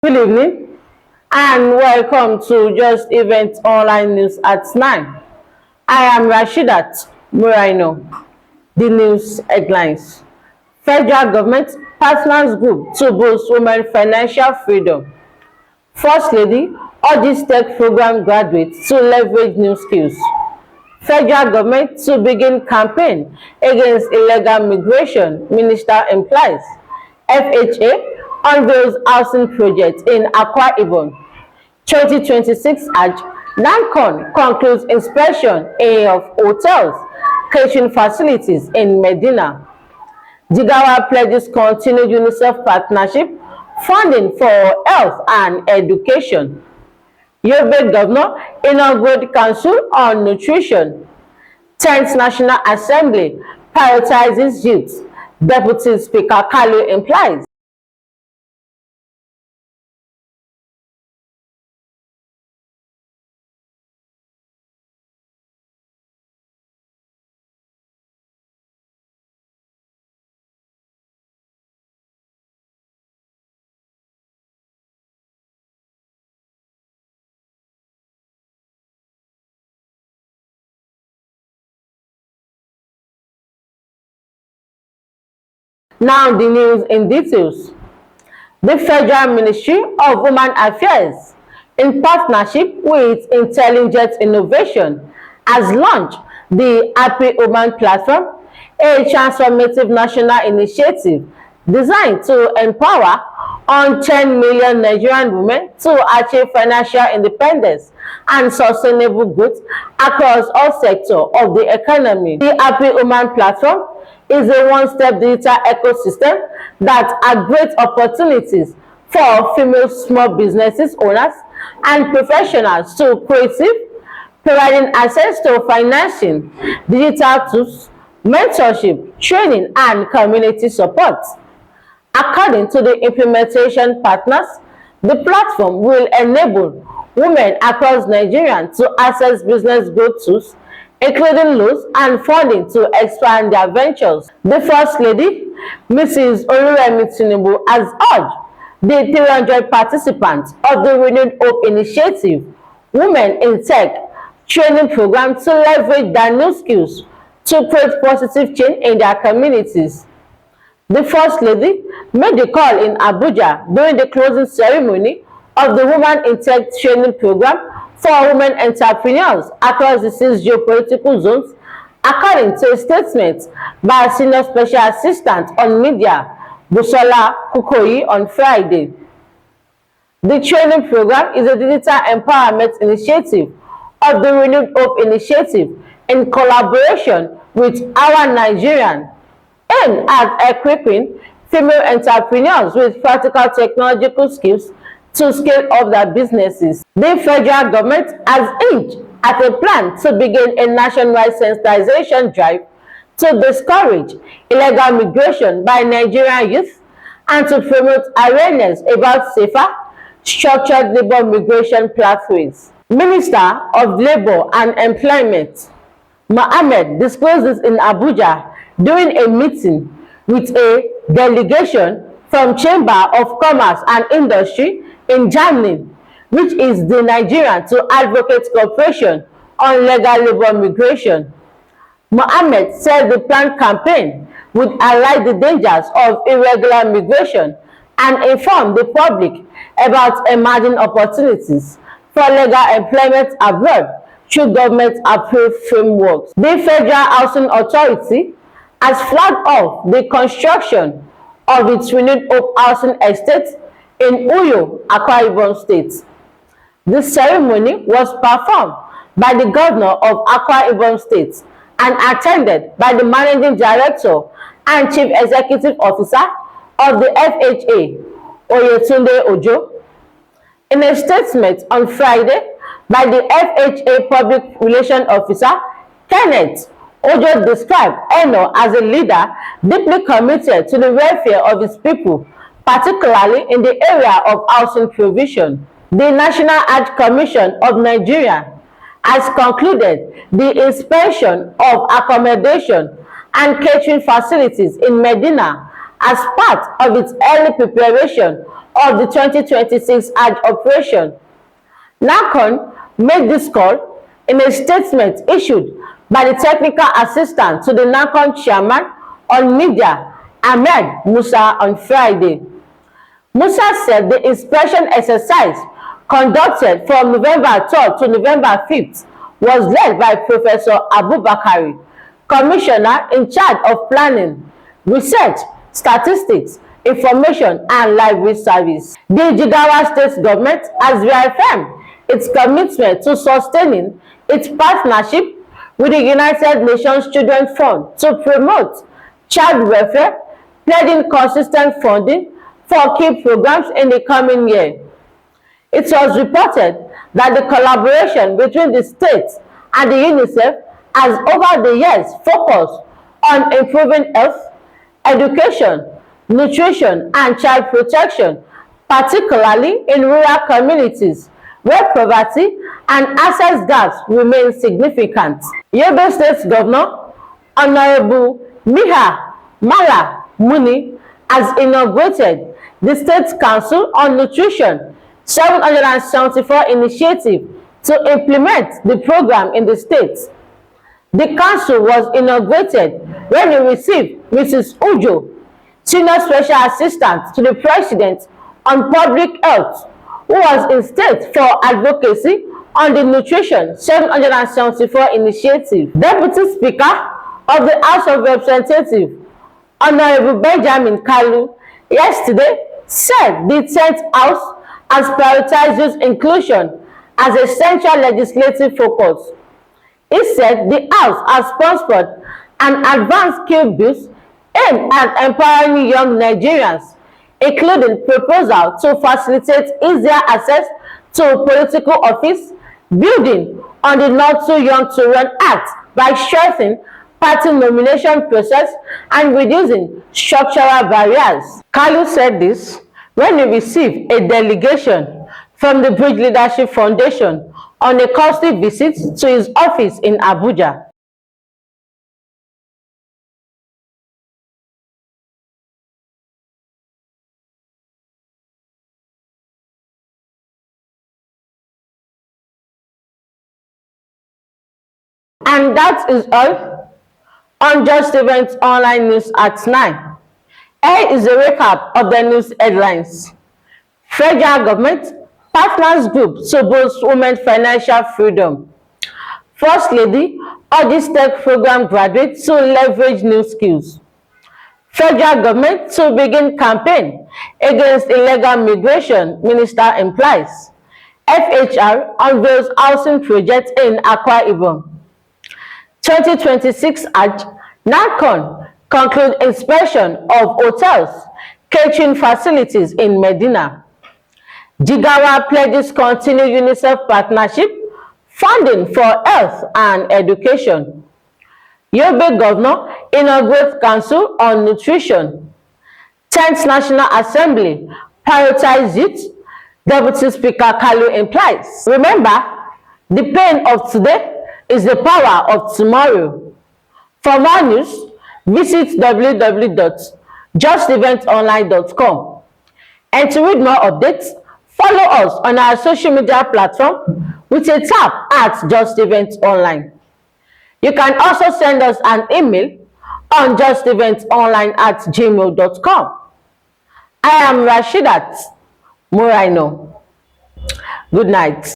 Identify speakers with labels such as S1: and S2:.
S1: Good evening and welcome to Just Event Online News at 9. I am Rashidat Muraino. The news headlines. Federal government partners group to boost women financial freedom. First Lady urges tech program graduates to leverage new skills. Federal government to begin campaign against illegal migration, Minister implies. FHA unveils housing project in Akwa Ibom. 2026 Hajj, NAHCON concludes inspection of hotels, catering facilities in Madinah. Jigawa pledges continued UNICEF partnership, funding for health and education. Yobe Governor Inaugurates Council on Nutrition. 10th National Assembly prioritizes youth, Deputy Speaker Kalu implies. Now the news in details. The Federal Ministry of Women Affairs, in partnership with Intelligent Innovation, has launched the Akwa Ibom platform, a transformative national initiative designed to empower 10 million Nigerian women to achieve financial independence and sustainable growth across all sectors of the economy. The Akwa Ibom platform is a one-step digital ecosystem that has great opportunities for female small businesses owners and professionals to creative, providing access to financing, digital tools, mentorship, training, and community support. According to the implementation partners, the platform will enable women across Nigeria to access business growth tools, including loans and funding to expand their ventures. The First Lady, Mrs. Oluremi Tinubu, has urged the 300 participants of the Renewed Hope Initiative Women in Tech training program to leverage their new skills to create positive change in their communities. The First Lady made the call in Abuja during the closing ceremony of the Women in Tech training program for women entrepreneurs across the 6 geopolitical zones, according to a statement by Senior Special Assistant on Media, Busola Kukoyi, on Friday. The training program is a digital empowerment initiative of the Renewed Hope Initiative in collaboration with Our Nigerian, aimed at equipping female entrepreneurs with practical technological skills to scale up their businesses. The federal government has hinged at a plan to begin a nationwide sensitization drive to discourage illegal migration by Nigerian youth and to promote awareness about safer, structured labor migration pathways. Minister of Labour and Employment Mohammed disclosed this in Abuja during a meeting with a delegation from Chamber of Commerce and Industry in Germany, which is the Nigerian to Advocate Cooperation on Legal Labor Migration. Mohammed said the planned campaign would highlight the dangers of irregular migration and inform the public about emerging opportunities for legal employment abroad through government-approved frameworks. The Federal Housing Authority has flagged off the construction of its Renewed Hope housing estate in Uyo, Akwa Ibom State. The ceremony was performed by the Governor of Akwa Ibom State and attended by the Managing Director and Chief Executive Officer of the FHA, Oyetunde Ojo. In a statement on Friday by the FHA Public Relations Officer, Kenneth Ojo described Eno as a leader deeply committed to the welfare of his people, particularly in the area of housing provision. The National Hajj Commission of Nigeria has concluded the inspection of accommodation and catering facilities in Madinah as part of its early preparation of the 2026 Hajj operation. NAHCON made this call in a statement issued by the technical assistant to the NAHCON chairman on media, Ahmed Musa, on Friday. Musa said the inspection exercise conducted from November 3rd to November 5th was led by Professor Abubakari, Commissioner in charge of Planning, Research, Statistics, Information and Library Service. The Jigawa state government has reaffirmed its commitment to sustaining its partnership with the United Nations Children's Fund to promote child welfare, pledging consistent funding for key programs in the coming year. It was reported that the collaboration between the states and the UNICEF has over the years focused on improving health, education, nutrition and child protection, particularly in rural communities where poverty and access gaps remain significant. Yobe State Governor Honorable Miha Mala Muni has inaugurated the State Council on Nutrition 774 initiative to implement the program in the state. The council was inaugurated when he received Mrs. Ujo, Senior Special Assistant to the President on Public Health, who was in state for advocacy on the Nutrition 774 initiative. Deputy Speaker of the House of Representatives, Honorable Benjamin Kalu, yesterday said the 10th House has prioritized youth inclusion as a central legislative focus. He said the House has sponsored an advanced skill bills aimed at empowering young Nigerians, including proposal to facilitate easier access to political office, building on the Not Too Young to Run Act by strengthening party nomination process and reducing structural barriers. Kalu said this when he received a delegation from the Bridge Leadership Foundation on a costly visit to his office in Abuja. And that is all on Just Events Online News at 9. Here is a recap of the news headlines. Federal government partners group to boost women's financial freedom. First Lady urges tech program graduates to leverage new skills. Federal government to begin campaign against illegal migration, Minister implies. FHR unveils housing project in Akwa Ibom. 2026 Hajj, NAHCON conclude inspection of hotels, catering facilities in Madinah. Jigawa pledges continue UNICEF partnership, funding for health and education. Yobe Governor inaugurates Council on Nutrition. 10th National Assembly prioritizes youth, Deputy Speaker Kalu implies. Remember, the pain of today is the power of tomorrow. For more news, visit www.justeventsonline.com. And to read more updates, follow us on our social media platform with a tap at Just Events Online. You can also send us an email on justeventsonline@gmail.com. I am Rashidat Muraino. Good night.